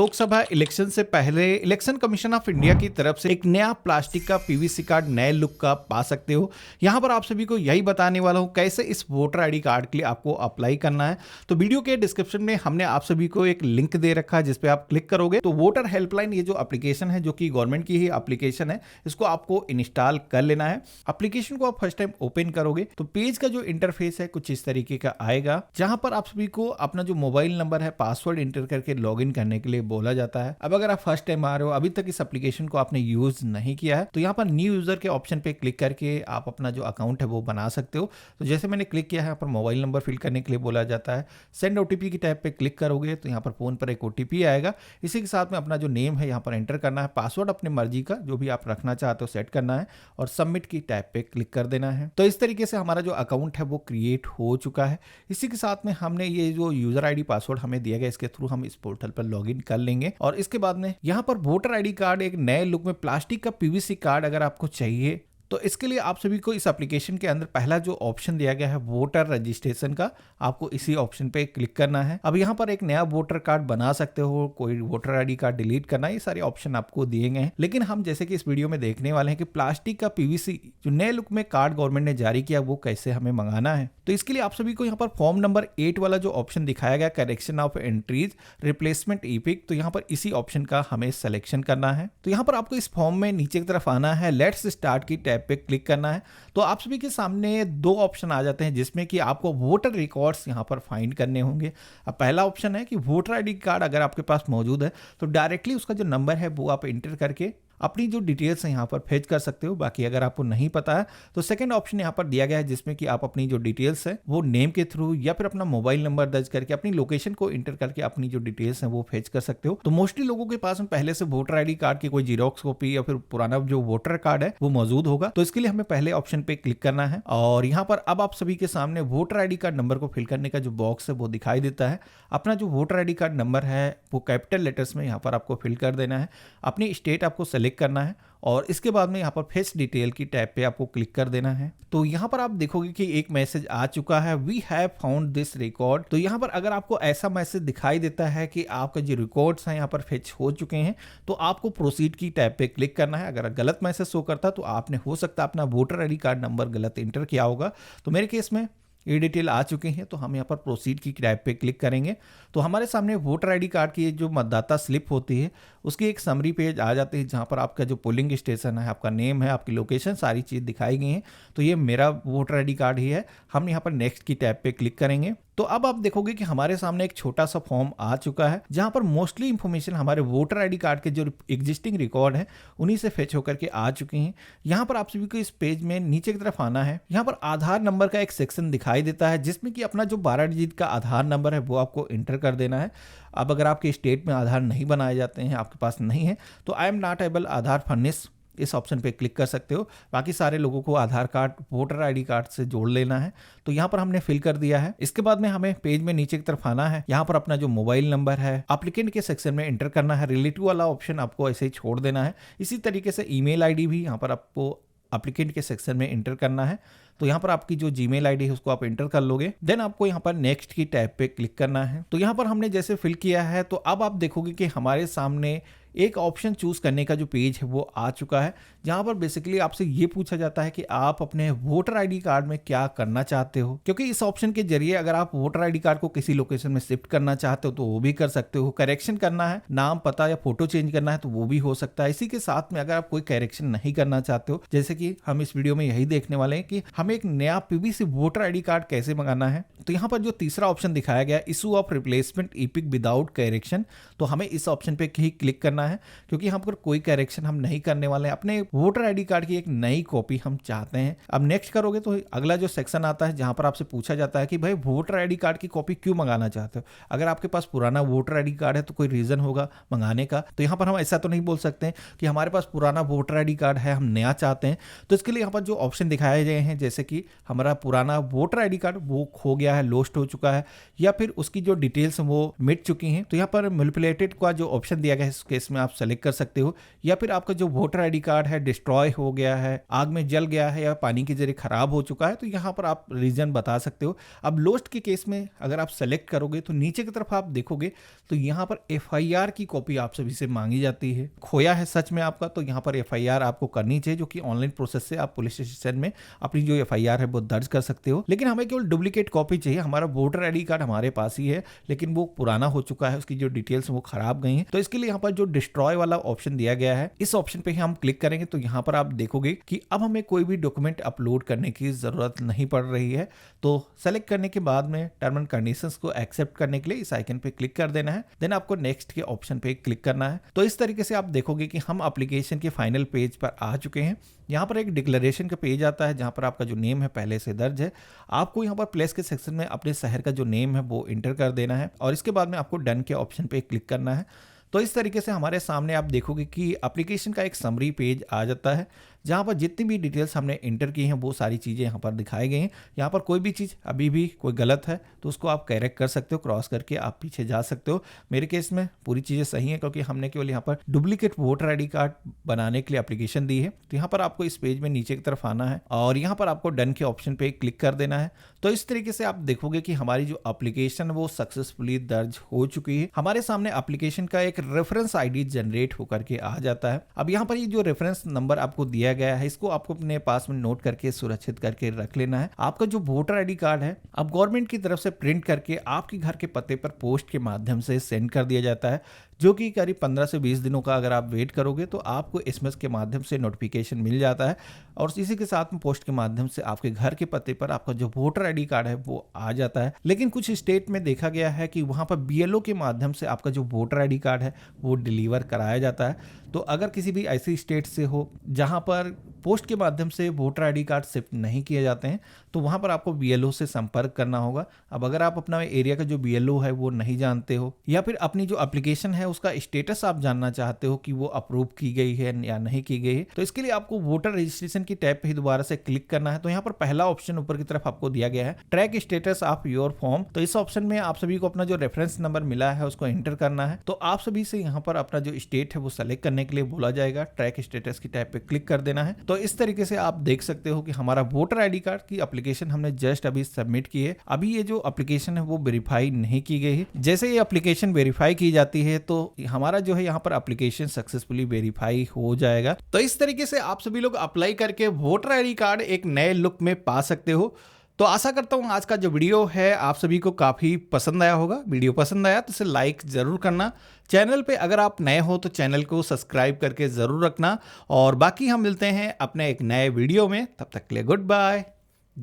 Lok Sabha election से पहले election commission of India की तरफ से एक नया प्लास्टिक का पीवीसी कार्ड नए लुक का पा सकते हो। यहाँ पर आप सभी को यही बताने वाला हूँ कैसे इस वोटर आईडी कार्ड के लिए आपको अप्लाई करना है। तो वीडियो के डिस्क्रिप्शन में हमने आप सभी को एक लिंक दे रखा है जिस पे आप क्लिक करोगे तो वोटर हेल्पलाइन ये जो एप्लीकेशन है जो कि गवर्नमेंट की ही एप्लीकेशन है, इसको आपको इंस्टॉल कर लेना है। एप्लीकेशन को आप फर्स्ट टाइम ओपन करोगे तो पेज का जो इंटरफेस है कुछ इस तरीके का आएगा, जहां पर आप सभी को अपना जो मोबाइल नंबर है पासवर्ड इंटर करके लॉगिन करने के लिए बोला जाता है। अब अगर आप फर्स्ट टाइम आ रहे हो, अभी तक इस एप्लीकेशन को आपने यूज नहीं किया है, तो यहाँ पर न्यू यूजर के ऑप्शन पे क्लिक करके आप अपना जो अकाउंट है वो बना सकते हो। तो जैसे मैंने क्लिक किया है, यहाँ पर मोबाइल नंबर फिल करने के लिए बोला जाता है। सेंड ओटीपी की टैब पे क्लिक करोगे तो यहाँ पर फोन पर एक ओटीपी आएगा। इसी के साथ में अपना जो नेम है यहाँ पर एंटर करना है, पासवर्ड अपनी मर्जी का जो भी आप रखना चाहते हो सेट करना है और सबमिट की टैब पे क्लिक कर देना है। तो इस तरीके से हमारा जो अकाउंट है वो क्रिएट हो चुका है। इसी के साथ में हमने ये जो यूजर आईडी पासवर्ड हमें दिया गया, इसके थ्रू हम इस पोर्टल पर लॉगिन कर लेंगे। और इसके बाद में यहाँ पर वोटर आईडी कार्ड एक नए लुक में प्लास्टिक का पीवीसी कार्ड अगर आपको चाहिए तो इसके लिए आप सभी को इस एप्लीकेशन के अंदर पहला जो ऑप्शन दिया गया है वोटर रजिस्ट्रेशन का, आपको इसी ऑप्शन पे क्लिक करना है। अब यहाँ पर एक नया वोटर कार्ड बना सकते हो, कोई वोटर आईडी कार्ड डिलीट करना, ये सारे ऑप्शन आपको दिए गए हैं। लेकिन हम जैसे कि इस वीडियो में देखने वाले हैं कि प्लास्टिक का पीवीसी जो नए लुक में कार्ड गवर्नमेंट ने जारी किया वो कैसे हमें मंगाना है। तो इसके लिए आप सभी को यहाँ पर फॉर्म नंबर 8 वाला जो ऑप्शन दिखाया गया, correction of entries replacement EPIC, तो यहाँ पर इसी ऑप्शन का हमें सिलेक्शन करना है। तो यहाँ पर आपको इस फॉर्म में नीचे की तरफ आना है, लेट्स स्टार्ट की टैब पे क्लिक करना है। तो आप सभी के सामने दो ऑप्शन आ जाते हैं जिसमें कि आपको वोटर रिकॉर्ड्स यहाँ पर फाइंड करने होंगे। अब पहला ऑप्शन है कि वोटर आईडी कार्ड अगर आपके पास मौजूद है तो डायरेक्टली उसका जो नंबर है वो आप इंटर करके अपनी जो डिटेल्स हैं यहाँ पर फेच कर सकते हो। बाकी अगर आपको नहीं पता है तो सेकंड ऑप्शन यहाँ पर दिया गया है जिसमें कि आप अपनी जो डिटेल्स है वो नेम के थ्रू या फिर अपना मोबाइल नंबर दर्ज करके अपनी लोकेशन को इंटर करके अपनी जो डिटेल्स हैं वो फेच कर सकते हो। तो मोस्टली लोगों के पास में पहले से वोटर आईडी कार्ड की कोई जीरोक्स कॉपी या फिर पुराना जो वोटर कार्ड है वो मौजूद होगा। तो इसके लिए हमें पहले ऑप्शन पे क्लिक करना है और यहाँ पर अब आप सभी के सामने वोटर आईडी कार्ड नंबर को फिल करने का जो बॉक्स है वो दिखाई देता है। अपना जो वोटर आईडी कार्ड नंबर है वो कैपिटल लेटर्स में यहाँ पर आपको फिल कर देना है। अपनी स्टेट आपको सेलेक्ट करना है और इसके बाद में यहाँ पर फेच डिटेल की टैब पे आपको क्लिक कर देना है। तो यहाँ पर आप देखोगे कि एक मैसेज आ चुका है, we have found this record. तो यहाँ पर अगर आपको ऐसा मैसेज दिखाई देता है कि आपका जो रिकॉर्ड्स हैं यहाँ पर फेच हो चुके हैं तो आपको प्रोसीड की टैब पे क्लिक करना है। अगर गलत मैसेज शो करता तो आपने हो सकता है अपना वोटर आईडी कार्ड नंबर गलत इंटर किया होगा। तो मेरे केस में ये डिटेल आ चुके हैं तो हम यहाँ पर प्रोसीड की टैब पे क्लिक करेंगे तो हमारे सामने वोटर आईडी कार्ड की जो मतदाता स्लिप होती है उसकी एक समरी पेज आ जाती है जहाँ पर आपका जो पोलिंग स्टेशन है, आपका नेम है, आपकी लोकेशन, सारी चीज़ दिखाई गई हैं। तो ये मेरा वोटर आईडी कार्ड ही है। हम यहाँ पर नेक्स्ट की टैब पे क्लिक करेंगे तो अब आप देखोगे कि हमारे सामने एक छोटा सा फॉर्म आ चुका है जहां पर मोस्टली इंफॉर्मेशन हमारे वोटर आईडी कार्ड के जो एग्जिस्टिंग रिकॉर्ड है उन्हीं से फेच होकर के आ चुके हैं। यहाँ पर आप सभी को इस पेज में नीचे की तरफ आना है। यहाँ पर आधार नंबर का एक सेक्शन दिखाई देता है जिसमें कि अपना जो 12 डिजिट का आधार नंबर है वो आपको इंटर कर देना है। अब अगर आपके स्टेट में आधार नहीं बनाए जाते हैं, आपके पास नहीं है, तो I am not able Aadhaar furnish इस ऑप्शन पे क्लिक कर सकते हो। बाकी सारे लोगों को आधार कार्ड वोटर आईडी कार्ड से जोड़ लेना है। तो यहाँ पर हमने फिल कर दिया है। इसके बाद में हमें पेज में नीचे की तरफ आना है। यहाँ पर अपना जो मोबाइल नंबर है एप्लीकेंट के सेक्शन में एंटर करना है। रिलेटिव वाला ऑप्शन आपको ऐसे ही छोड़ देना है। इसी तरीके से ईमेल आईडी भी यहाँ पर आपको एप्लीकेंट के सेक्शन में एंटर करना है। तो यहाँ पर आपकी जो जीमेल आईडी है उसको आप एंटर कर लोगे। देन आपको यहाँ पर नेक्स्ट की टैब पे क्लिक करना है। तो यहाँ पर हमने जैसे फिल किया है तो अब आप देखोगे कि हमारे सामने एक ऑप्शन चूज करने का जो पेज है वो आ चुका है जहां पर बेसिकली आपसे ये पूछा जाता है कि आप अपने वोटर आईडी कार्ड में क्या करना चाहते हो। क्योंकि इस ऑप्शन के जरिए अगर आप वोटर आईडी कार्ड को किसी लोकेशन में शिफ्ट करना चाहते हो तो वो भी कर सकते हो। करेक्शन करना है, नाम पता या फोटो चेंज करना है तो वो भी हो सकता है। इसी के साथ में अगर आप कोई करेक्शन नहीं करना चाहते हो, जैसे कि हम इस वीडियो में यही देखने वाले हैं कि हमें एक नया पीवीसी वोटर आईडी कार्ड कैसे मंगाना है, तो यहाँ पर जो तीसरा ऑप्शन दिखाया गया issue of replacement EPIC without correction, तो हमें इस ऑप्शन पे ही क्लिक करना है क्योंकि यहाँ पर कोई करेक्शन हम नहीं करने वाले हैं। अपने वोटर आईडी कार्ड की एक नई कॉपी हम चाहते हैं। अब नेक्स्ट करोगे तो अगला जो सेक्शन आता है जहां पर आपसे पूछा जाता है कि भाई वोटर आईडी कार्ड की कॉपी क्यों मंगाना चाहते हो। अगर आपके पास पुराना वोटर आईडी कार्ड है तो कोई रीजन होगा मंगाने का। तो यहाँ पर हम ऐसा तो नहीं बोल सकते कि हमारे पास पुराना वोटर आईडी कार्ड है, हम नया चाहते हैं। तो इसके लिए यहाँ पर जो ऑप्शन दिखाए गए हैं जैसे कि हमारा पुराना वोटर आईडी कार्ड वो खो गया है, लॉस्ट हो चुका है, या फिर उसकी जो डिटेल्स वो मिट चुकी हैं, तो यहाँ पर मैनिपुलेटेड का जो ऑप्शन दिया गया है इस केस में आप सेलेक्ट कर सकते हो। या फिर आपका जो वोटर आईडी कार्ड है डिस्ट्रॉय हो गया है, आग में जल गया है या पानी के जरिए खराब हो चुका है, तो यहाँ पर आप रीजन बता सकते हो। अब लॉस्ट के केस में अगर आप सेलेक्ट करोगे तो नीचे की तरफ आप देखोगे तो यहाँ पर एफआईआर की कॉपी आप सभी से मांगी जाती है। खोया है सच में आपका, तो यहाँ पर एफआईआर आपको करनी चाहिए, जो कि ऑनलाइन प्रोसेस से आप पुलिस स्टेशन में अपनी जो एफआईआर है वो दर्ज कर सकते हो। लेकिन हमें केवल डुप्लीकेट कॉपी चाहिए। हमारा वोटर आईडी कार्ड हमारे पास ही है लेकिन वो पुराना हो चुका है, उसकी जो डिटेल्स वो खराब गई हैं, तो इसके लिए यहाँ पर जो डिस्ट्रॉय वाला ऑप्शन दिया गया है इस ऑप्शन पे ही हम क्लिक करेंगे तो यहाँ पर आप देखोगे कि अब हमें कोई भी डॉक्यूमेंट अपलोड करने की जरूरत नहीं पड़ रही है। तो सेलेक्ट करने के बाद में टर्म एंड कंडीशंस को एक्सेप्ट करने के लिए इस आइकन पे क्लिक कर देना है, देन आपको नेक्स्ट के ऑप्शन पे क्लिक करना है। तो इस तरीके से आप देखोगे कि हम एप्लीकेशन के फाइनल पेज पर आ चुके हैं। यहाँ पर एक डिक्लेरेशन का पेज आता है जहाँ पर आपका जो नेम है पहले से दर्ज है। आपको यहाँ पर प्लेस के सेक्शन में अपने शहर का जो नेम है वो इंटर कर देना है और इसके बाद में आपको डन के ऑप्शन पे क्लिक करना है। तो इस तरीके से हमारे सामने आप देखोगे कि एप्लीकेशन का एक समरी पेज आ जाता है जहाँ पर जितनी भी डिटेल्स हमने इंटर की हैं वो सारी चीज़ें यहाँ पर दिखाई गई हैं। यहाँ पर कोई भी चीज़ अभी भी कोई गलत है तो उसको आप करेक्ट कर सकते हो, क्रॉस करके आप पीछे जा सकते हो। मेरे केस में पूरी चीज़ें सही हैं क्योंकि हमने केवल यहाँ पर डुप्लीकेट वोटर आईडी कार्ड बनाने के लिए एप्लीकेशन दी है। तो यहाँ पर आपको इस पेज में नीचे की तरफ आना है और यहाँ पर आपको डन के ऑप्शन पे क्लिक कर देना है। तो इस तरीके से आप देखोगे कि हमारी जो एप्लीकेशन वो सक्सेसफुली दर्ज हो चुकी है। हमारे सामने एप्लीकेशन का एक रेफरेंस आईडी जनरेट होकर के आ जाता है। अब यहाँ पर ये जो रेफरेंस नंबर आपको दिया गया है इसको आपको अपने पास में नोट करके सुरक्षित करके रख लेना है। आपका जो वोटर आईडी कार्ड है अब गवर्नमेंट की तरफ से प्रिंट करके आपके घर के पते पर पोस्ट के माध्यम से सेंड कर दिया जाता है, जो कि करीब 15 से 20 दिनों का अगर आप वेट करोगे तो आपको एसएमएस के माध्यम से नोटिफिकेशन मिल जाता है और इसी के साथ में पोस्ट के माध्यम से आपके घर के पते पर आपका जो वोटर आईडी कार्ड है वो आ जाता है। लेकिन कुछ स्टेट में देखा गया है कि वहां पर बीएलओ के माध्यम से आपका जो वोटर आईडी कार्ड है वो डिलीवर कराया जाता है। तो अगर किसी भी ऐसी स्टेट से हो जहां पर पोस्ट के माध्यम से वोटर आईडी कार्ड शिफ्ट नहीं किए जाते हैं तो वहां पर आपको बीएलओ से संपर्क करना होगा। अब अगर आप अपना एरिया का जो बीएलओ है वो नहीं जानते हो या फिर अपनी जो एप्लीकेशन है उसका स्टेटस आप जानना चाहते हो कि वो अप्रूव की गई है या नहीं की गई है, तो इसके लिए आपको वोटर रजिस्ट्रेशन की टैब पे ही दोबारा से क्लिक करना है। तो यहाँ पर पहला ऑप्शन ऊपर की तरफ आपको दिया गया है track status of your form. तो इस ऑप्शन में आप सभी को अपना जो रेफरेंस नंबर मिला है उसको एंटर करना है। तो आप सभी से यहाँ पर अपना जो स्टेट है वो सेलेक्ट करने के लिए बोला जाएगा, ट्रैक स्टेटस की टैब पे क्लिक कर देना है। तो इस तरीके से आप देख सकते हो कि हमारा वोटर आईडी कार्ड की एप्लीकेशन हमने जस्ट अभी सबमिट की है। अभी ये जो एप्लीकेशन है वो वेरीफाई नहीं की गई है। जैसे ये एप्लीकेशन वेरीफाई की जाती है तो हमारा जो है यहाँ पर एप्लीकेशन सक्सेसफुली वेरीफाई हो जाएगा। तो इस तरीके से आप सभी लोग अप्लाई करके वोटर आईडी कार्ड एक नए लुक में पा सकते हो। तो आशा करता हूँ आज का जो वीडियो है आप सभी को काफ़ी पसंद आया होगा। वीडियो पसंद आया तो इसे लाइक ज़रूर करना। चैनल पे अगर आप नए हो तो चैनल को सब्सक्राइब करके ज़रूर रखना और बाकी हम मिलते हैं अपने एक नए वीडियो में। तब तक के लिए गुड बाय।